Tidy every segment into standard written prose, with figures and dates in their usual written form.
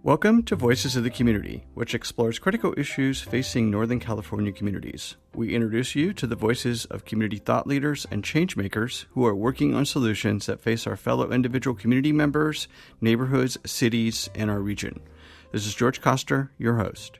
Welcome to Voices of the Community, which explores critical issues facing Northern California communities. We introduce you to the voices of community thought leaders and change makers who are working on solutions that face our fellow individual community members, neighborhoods, cities, and our region. This is George Koster, your host.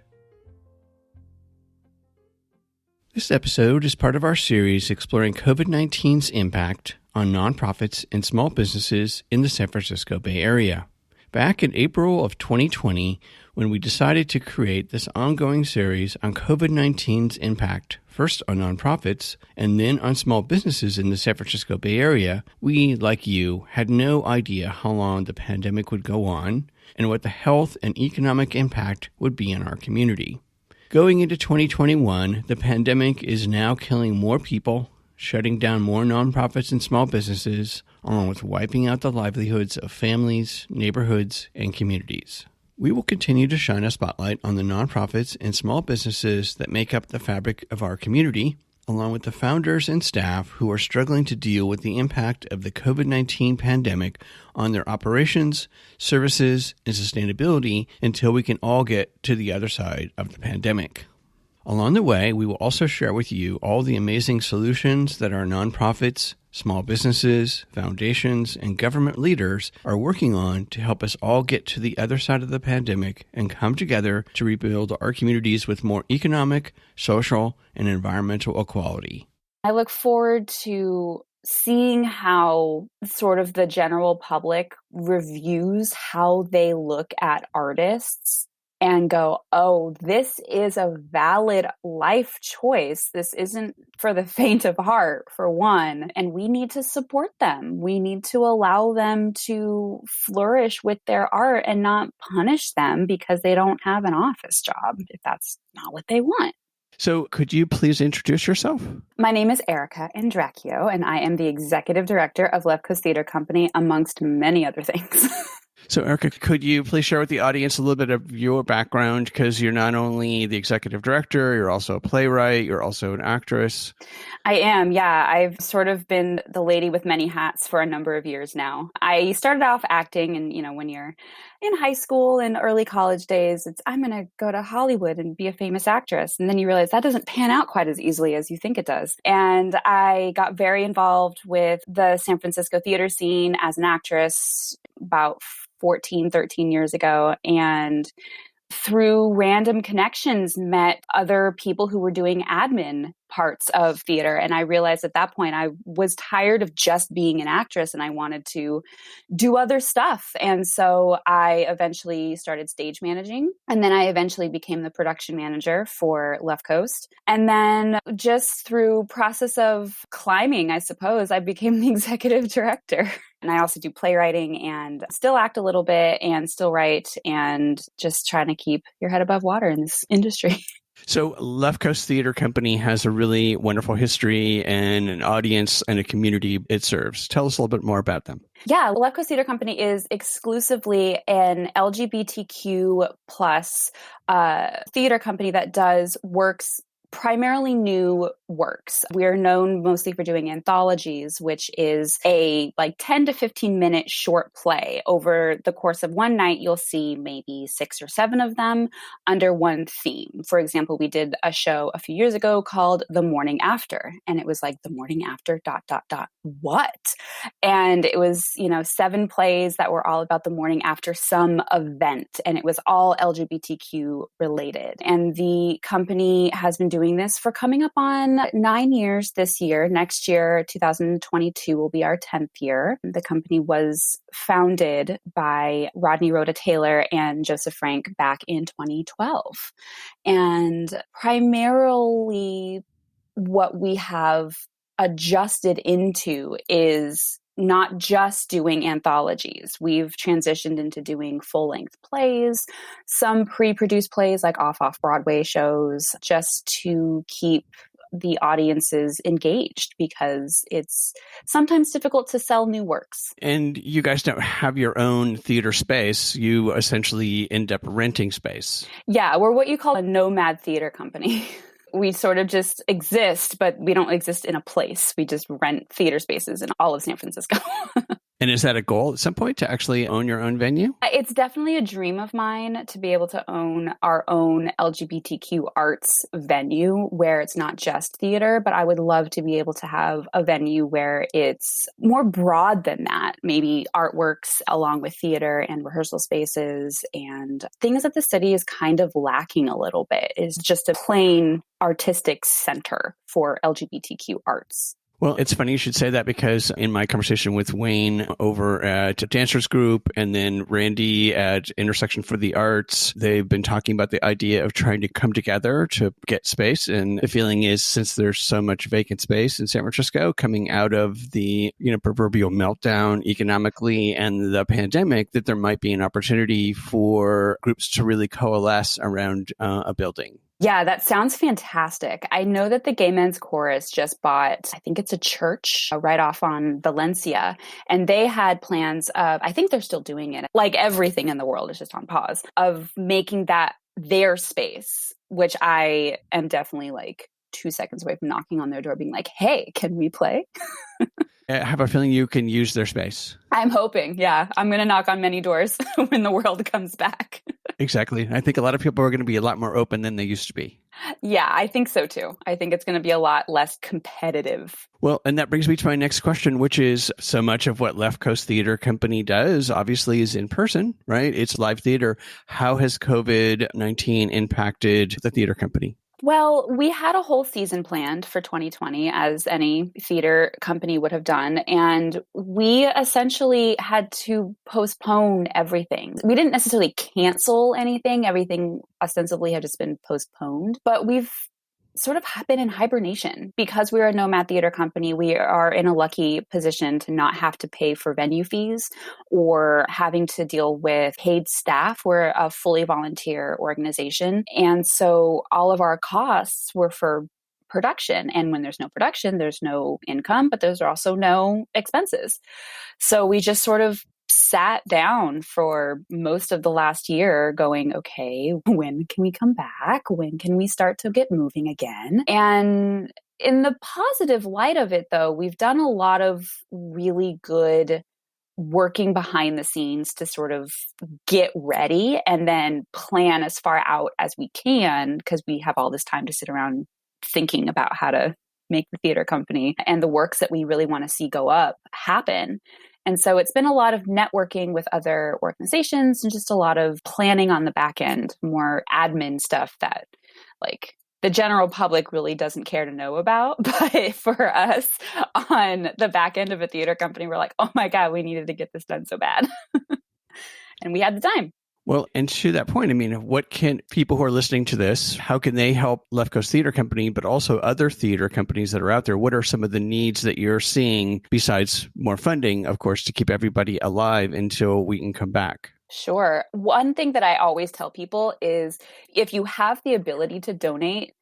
This episode is part of our series exploring COVID-19's impact on nonprofits and small businesses in the San Francisco Bay Area. Back in April of 2020, when we decided to create this ongoing series on COVID-19's impact, first on nonprofits and then on small businesses in the San Francisco Bay Area, we, like you, had no idea how long the pandemic would go on and what the health and economic impact would be in our community. Going into 2021, the pandemic is now killing more people, shutting down more nonprofits and small businesses, along with wiping out the livelihoods of families, neighborhoods, and communities. We will continue to shine a spotlight on the nonprofits and small businesses that make up the fabric of our community, along with the founders and staff who are struggling to deal with the impact of the COVID-19 pandemic on their operations, services, and sustainability until we can all get to the other side of the pandemic. Along the way, we will also share with you all the amazing solutions that our nonprofits, small businesses, foundations, and government leaders are working on to help us all get to the other side of the pandemic and come together to rebuild our communities with more economic, social, and environmental equality. I look forward to seeing how sort of the general public reviews how they look at artists and go, oh, this is a valid life choice. This isn't for the faint of heart, for one. And we need to support them. We need to allow them to flourish with their art and not punish them because they don't have an office job, if that's not what they want. So could you please introduce yourself? My name is Erica Andracchio, and I am the executive director of Left Coast Theater Company, amongst many other things. So, Erica, could you please share with the audience a little bit of your background? Because you're not only the executive director, you're also a playwright, you're also an actress. I am, yeah. I've sort of been the lady with many hats for a number of years now. I started off acting, and when you're in high school and early college days, I'm going to go to Hollywood and be a famous actress. And then you realize that doesn't pan out quite as easily as you think it does. And I got very involved with the San Francisco theater scene as an actress about 13 years ago, and through random connections met other people who were doing admin parts of theater. And I realized at that point I was tired of just being an actress and I wanted to do other stuff. And so I eventually started stage managing, and then I eventually became the production manager for Left Coast. And then just through process of climbing, I suppose, I became the executive director. And I also do playwriting and still act a little bit and still write and just trying to keep your head above water in this industry. So Left Coast Theater Company has a really wonderful history and an audience and a community it serves. Tell us a little bit more about them. Yeah, Left Coast Theater Company is exclusively an LGBTQ plus theater company that does works, primarily new works. We're known mostly for doing anthologies, which is a 10 to 15 minute short play. Over the course of one night, you'll see maybe 6 or 7 of them under one theme. For example, we did a show a few years ago called The Morning After, and it was like the morning after ... what? And it was, 7 plays that were all about the morning after some event, and it was all LGBTQ related. And the company has been doing this for coming up on 9 years this year. Next year, 2022, will be our 10th year. The company was founded by Rodney Rhoda Taylor and Joseph Frank back in 2012. And primarily what we have adjusted into is not just doing anthologies. We've transitioned into doing full-length plays, some pre-produced plays like off-Broadway shows, just to keep the audiences engaged because it's sometimes difficult to sell new works. And you guys don't have your own theater space. You essentially end up renting space. Yeah, we're what you call a nomad theater company. We sort of just exist, but we don't exist in a place. We just rent theater spaces in all of San Francisco. And is that a goal at some point to actually own your own venue? It's definitely a dream of mine to be able to own our own LGBTQ arts venue where it's not just theater, but I would love to be able to have a venue where it's more broad than that. Maybe artworks along with theater and rehearsal spaces and things that the city is kind of lacking a little bit is just a plain artistic center for LGBTQ arts. Well, it's funny you should say that because in my conversation with Wayne over at Dancers Group and then Randy at Intersection for the Arts, they've been talking about the idea of trying to come together to get space. And the feeling is since there's so much vacant space in San Francisco coming out of the, proverbial meltdown economically and the pandemic, that there might be an opportunity for groups to really coalesce around a building. Yeah, that sounds fantastic. I know that the Gay Men's Chorus just bought, I think it's a church right off on Valencia. And they had plans of, I think they're still doing it, like everything in the world is just on pause, of making that their space, which I am definitely like 2 seconds away from knocking on their door being like, hey, can we play? I have a feeling you can use their space. I'm hoping. Yeah. I'm going to knock on many doors when the world comes back. Exactly. I think a lot of people are going to be a lot more open than they used to be. Yeah, I think so too. I think it's going to be a lot less competitive. Well, and that brings me to my next question, which is so much of what Left Coast Theater Company does obviously is in person, right? It's live theater. How has COVID-19 impacted the theater company? Well, we had a whole season planned for 2020, as any theater company would have done. And we essentially had to postpone everything. We didn't necessarily cancel anything. Everything ostensibly had just been postponed. But we've sort of been in hibernation because we're a nomad theater company. We are in a lucky position to not have to pay for venue fees or having to deal with paid staff. We're a fully volunteer organization. And so all of our costs were for production. And when there's no production, there's no income, but there's also no expenses. So we just sort of sat down for most of the last year going, okay, when can we come back? When can we start to get moving again? And in the positive light of it, though, we've done a lot of really good working behind the scenes to sort of get ready and then plan as far out as we can because we have all this time to sit around thinking about how to make the theater company and the works that we really want to see go up happen. And so it's been a lot of networking with other organizations and just a lot of planning on the back end, more admin stuff that like the general public really doesn't care to know about. But for us on the back end of a theater company, we're like, oh my God, we needed to get this done so bad. And we had the time. Well, and to that point, I mean, what can people who are listening to this, how can they help Left Coast Theater Company, but also other theater companies that are out there? What are some of the needs that you're seeing besides more funding, of course, to keep everybody alive until we can come back? Sure. One thing that I always tell people is if you have the ability to donate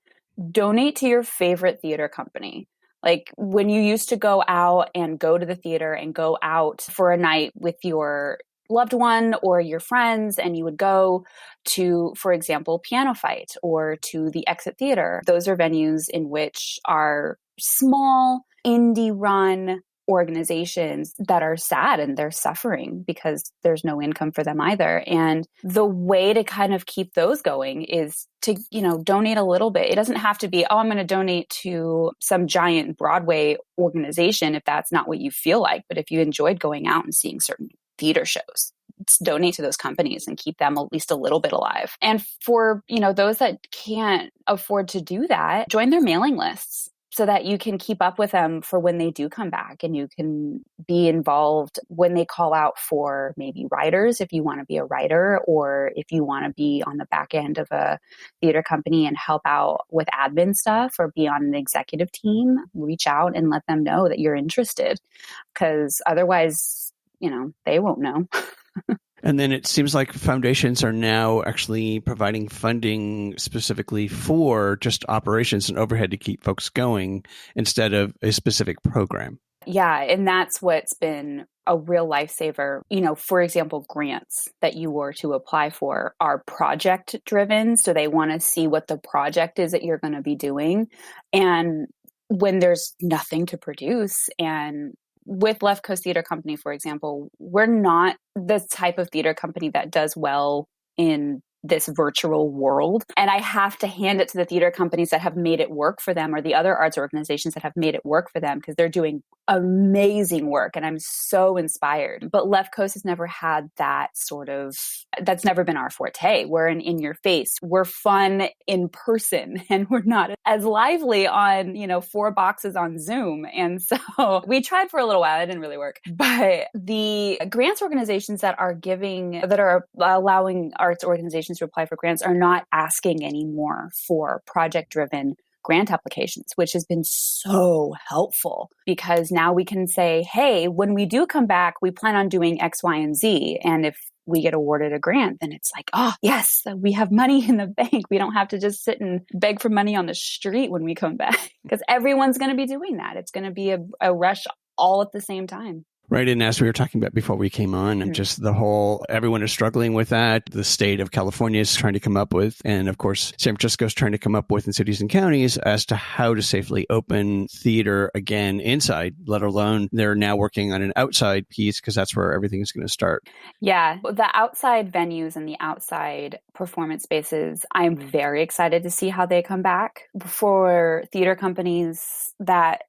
to your favorite theater company. Like when you used to go out and go to the theater and go out for a night with your loved one or your friends, and you would go to, for example, Piano Fight or to the Exit Theater. Those are venues in which are small, indie-run organizations that are sad and they're suffering because there's no income for them either. And the way to kind of keep those going is to, donate a little bit. It doesn't have to be, I'm going to donate to some giant Broadway organization if that's not what you feel like. But if you enjoyed going out and seeing certain theater shows, donate to those companies and keep them at least a little bit alive. And for, those that can't afford to do that, join their mailing lists so that you can keep up with them for when they do come back and you can be involved when they call out for maybe writers, if you want to be a writer, or if you want to be on the back end of a theater company and help out with admin stuff or be on an executive team, reach out and let them know that you're interested because otherwise, they won't know. And then it seems like foundations are now actually providing funding specifically for just operations and overhead to keep folks going instead of a specific program. Yeah, and that's what's been a real lifesaver. For example, grants that you were to apply for are project driven. So they want to see what the project is that you're going to be doing. And when there's nothing to produce and with Left Coast Theater Company, for example, we're not the type of theater company that does well in this virtual world. And I have to hand it to the theater companies that have made it work for them, or the other arts organizations that have made it work for them, because they're doing amazing work. And I'm so inspired. But Left Coast has never had that that's never been our forte. We're in your face. We're fun in person, and we're not as lively on, 4 boxes on Zoom. And so we tried for a little while. It didn't really work. But the grants organizations that are allowing arts organizations to apply for grants are not asking anymore for project-driven grant applications, which has been so helpful, because now we can say, hey, when we do come back, we plan on doing X, Y, and Z. And if we get awarded a grant, then it's like, oh, yes, we have money in the bank. We don't have to just sit and beg for money on the street when we come back, because everyone's going to be doing that. It's going to be a rush all at the same time. Right. And as we were talking about before we came on, and just everyone is struggling with that. The state of California is trying to come up with, and of course, San Francisco is trying to come up with in cities and counties as to how to safely open theater again inside, let alone they're now working on an outside piece, because that's where everything is going to start. Yeah. The outside venues and the outside performance spaces, I'm very excited to see how they come back. For theater companies that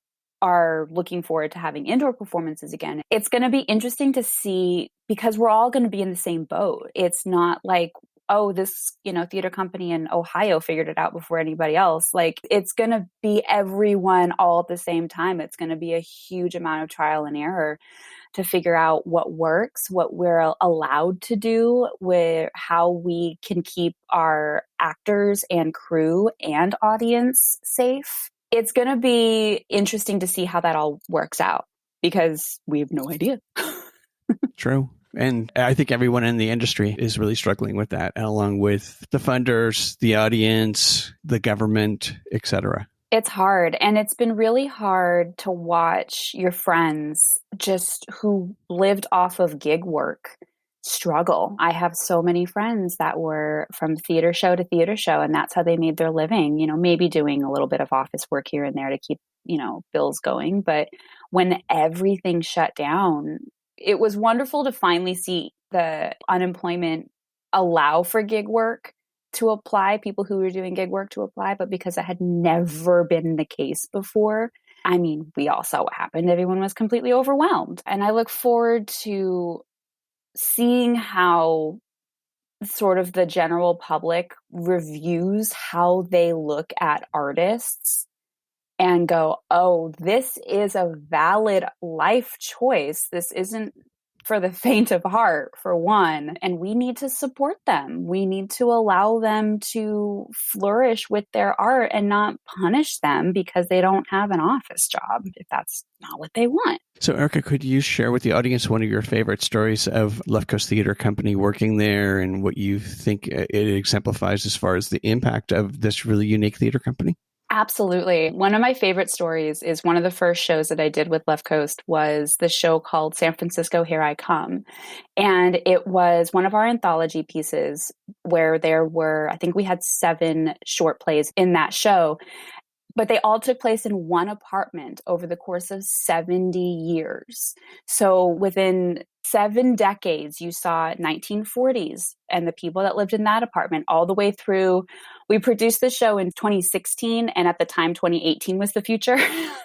are looking forward to having indoor performances again, it's going to be interesting to see, because we're all going to be in the same boat. It's not like, oh, this, theater company in Ohio figured it out before anybody else. Like, it's going to be everyone all at the same time. It's going to be a huge amount of trial and error to figure out what works, what we're allowed to do, how we can keep our actors and crew and audience safe. It's going to be interesting to see how that all works out, because we have no idea. True. And I think everyone in the industry is really struggling with that, along with the funders, the audience, the government, etc. It's hard. And it's been really hard to watch your friends just who lived off of gig work struggle. I have so many friends that were from theater show to theater show, and that's how they made their living, maybe doing a little bit of office work here and there to keep, bills going. But when everything shut down, it was wonderful to finally see the unemployment allow for gig work to apply, people who were doing gig work to apply. But because it had never been the case before, we all saw what happened. Everyone was completely overwhelmed. And I look forward to seeing how sort of the general public reviews how they look at artists and go, oh, this is a valid life choice. This isn't for the faint of heart, for one. And we need to support them. We need to allow them to flourish with their art and not punish them because they don't have an office job, if that's not what they want. So, Erica, could you share with the audience one of your favorite stories of Left Coast Theater Company working there, and what you think it exemplifies as far as the impact of this really unique theater company? Absolutely. One of my favorite stories is one of the first shows that I did with Left Coast was the show called San Francisco, Here I Come. And it was one of our anthology pieces where there were, I think we had 7 short plays in that show, but they all took place in one apartment over the course of 70 years. So within 7 decades, you saw 1940s and the people that lived in that apartment all the way through. We produced the show in 2016, and at the time, 2018 was the future.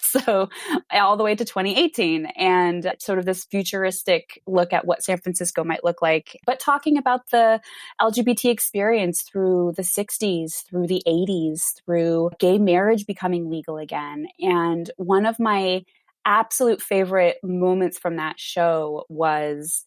So all the way to 2018, and sort of this futuristic look at what San Francisco might look like, but talking about the LGBT experience through the 60s, through the 80s, through gay marriage becoming legal again. And one of my absolute favorite moments from that show was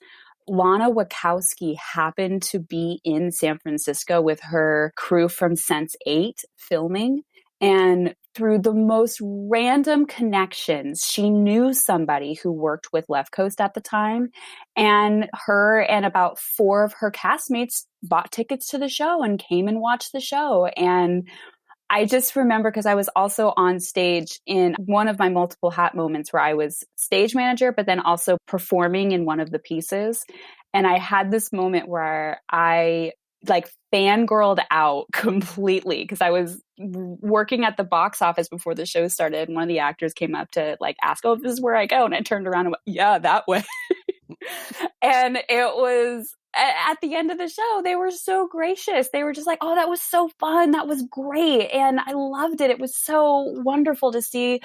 Lana Wachowski happened to be in San Francisco with her crew from Sense8 filming. And through the most random connections, she knew somebody who worked with Left Coast at the time. And her and about 4 of her castmates bought tickets to the show and came and watched the show. And I just remember, because I was also on stage in one of my multiple hat moments where I was stage manager, but then also performing in one of the pieces. And I had this moment where I like fangirled out completely because I was working at the box office before the show started. And one of the actors came up to like ask, "Oh, this is where I go." And I turned around and went, "Yeah, that way." And it was at the end of the show, they were so gracious. They were just like, "Oh, that was so fun. That was great. And I loved it. It was so wonderful to see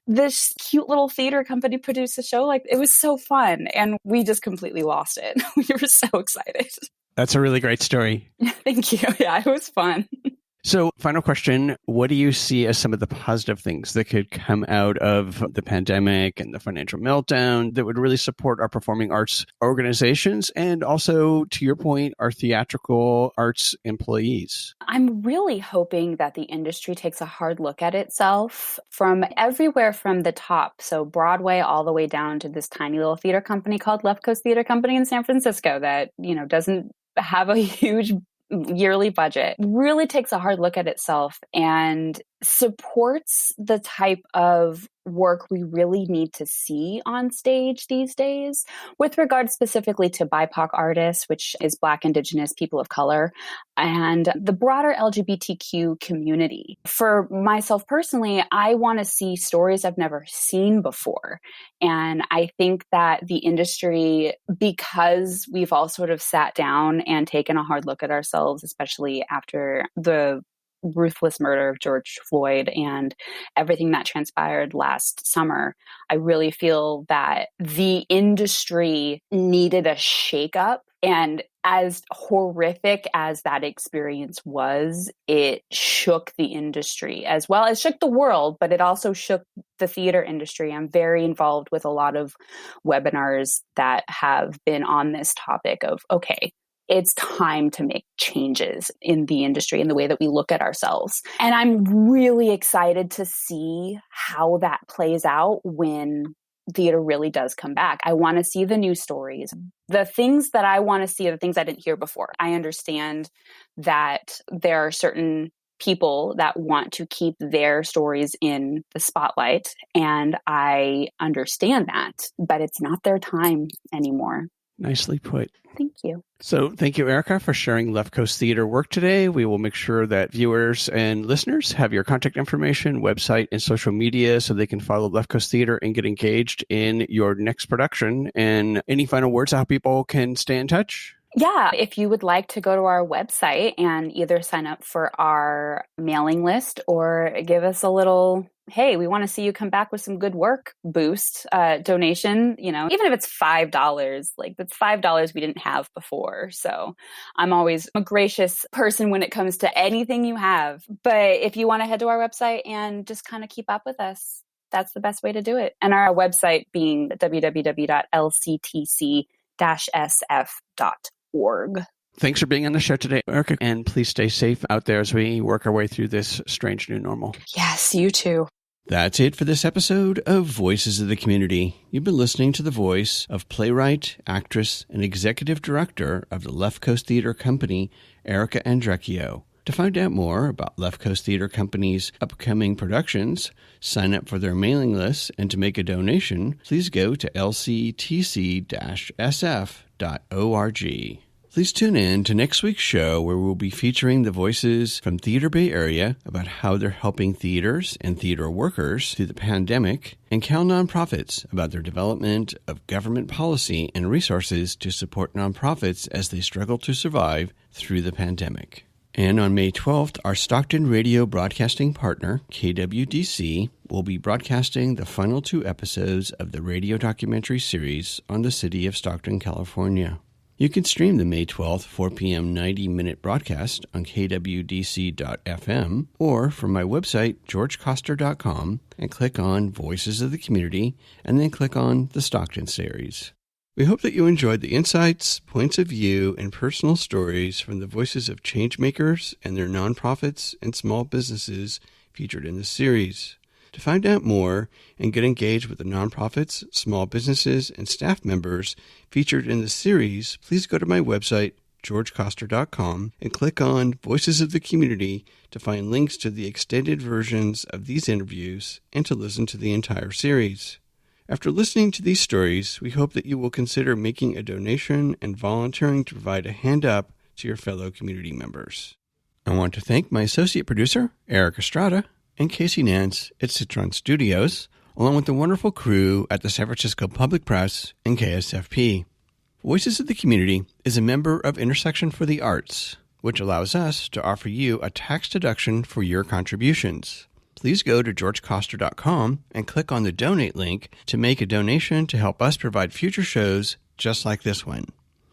this cute little theater company produce a show. Like, it was so fun." And we just completely lost it. We were so excited. That's a really great story. Thank you. Yeah, it was fun. So, final question. What do you see as some of the positive things that could come out of the pandemic and the financial meltdown that would really support our performing arts organizations and also, to your point, our theatrical arts employees? I'm really hoping that the industry takes a hard look at itself from everywhere from the top. So Broadway all the way down to this tiny little theater company called Left Coast Theater Company in San Francisco that, doesn't have a huge yearly budget, really takes a hard look at itself and supports the type of work we really need to see on stage these days with regard specifically to BIPOC artists, which is Black, Indigenous, people of color, and the broader LGBTQ community. For myself personally, I want to see stories I've never seen before. And I think that the industry, because we've all sort of sat down and taken a hard look at ourselves, especially after the ruthless murder of George Floyd and everything that transpired last summer, I really feel that the industry needed a shakeup. And as horrific as that experience was, it shook the industry as well as shook the world, but it also shook the theater industry. I'm very involved with a lot of webinars that have been on this topic of, okay, it's time to make changes in the industry and the way that we look at ourselves. And I'm really excited to see how that plays out when theater really does come back. I want to see the news stories. The things that I want to see are the things I didn't hear before. I understand that there are certain people that want to keep their stories in the spotlight, and I understand that, but it's not their time anymore. Nicely put. Thank you. So thank you, Erica, for sharing Left Coast Theater work today. We will make sure that viewers and listeners have your contact information, website, and social media so they can follow Left Coast Theater and get engaged in your next production. And any final words on how people can stay in touch? Yeah, if you would like to go to our website and either sign up for our mailing list or give us a little, hey, we want to see you come back with some good work boost donation, even if it's $5, like that's $5 we didn't have before. So I'm always a gracious person when it comes to anything you have. But if you want to head to our website and just kind of keep up with us, that's the best way to do it. And our website being www.lctc-sf.org. Thanks for being on the show today, Erica, and please stay safe out there as we work our way through this strange new normal. Yes, you too. That's it for this episode of Voices of the Community. You've been listening to the voice of playwright, actress, and executive director of the Left Coast Theater Company, Erica Andrecchio. To find out more about Left Coast Theater Company's upcoming productions, sign up for their mailing list, and to make a donation, please go to lctc-sf.org. Please tune in to next week's show where we'll be featuring the voices from Theater Bay Area about how they're helping theaters and theater workers through the pandemic, and Cal Nonprofits about their development of government policy and resources to support nonprofits as they struggle to survive through the pandemic. And on May 12th, our Stockton radio broadcasting partner, KWDC, will be broadcasting the final 2 episodes of the radio documentary series on the city of Stockton, California. You can stream the May 12th, 4 p.m. 90-minute broadcast on kwdc.fm or from my website, georgecoster.com, and click on Voices of the Community, and then click on the Stockton series. We hope that you enjoyed the insights, points of view, and personal stories from the voices of changemakers and their nonprofits and small businesses featured in this series. To find out more and get engaged with the nonprofits, small businesses, and staff members featured in the series, please go to my website, georgecoster.com, and click on Voices of the Community to find links to the extended versions of these interviews and to listen to the entire series. After listening to these stories, we hope that you will consider making a donation and volunteering to provide a hand up to your fellow community members. I want to thank my associate producer, Eric Estrada, and Casey Nance at Citron Studios, along with the wonderful crew at the San Francisco Public Press and KSFP. Voices of the Community is a member of Intersection for the Arts, which allows us to offer you a tax deduction for your contributions. Please go to georgecoster.com and click on the donate link to make a donation to help us provide future shows just like this one.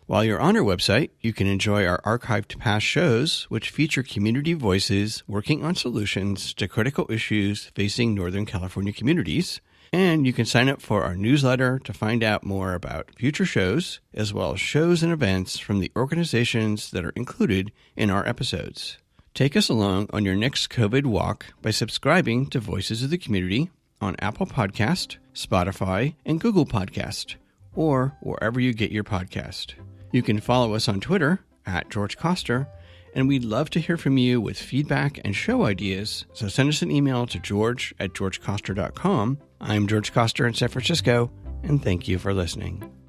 While you're on our website, you can enjoy our archived past shows, which feature community voices working on solutions to critical issues facing Northern California communities. And you can sign up for our newsletter to find out more about future shows, as well as shows and events from the organizations that are included in our episodes. Take us along on your next COVID walk by subscribing to Voices of the Community on Apple Podcast, Spotify, and Google Podcast, or wherever you get your podcast. You can follow us on Twitter at George Coster, and we'd love to hear from you with feedback and show ideas, so send us an email to george@georgecoster.com. I'm George Coster in San Francisco, and thank you for listening.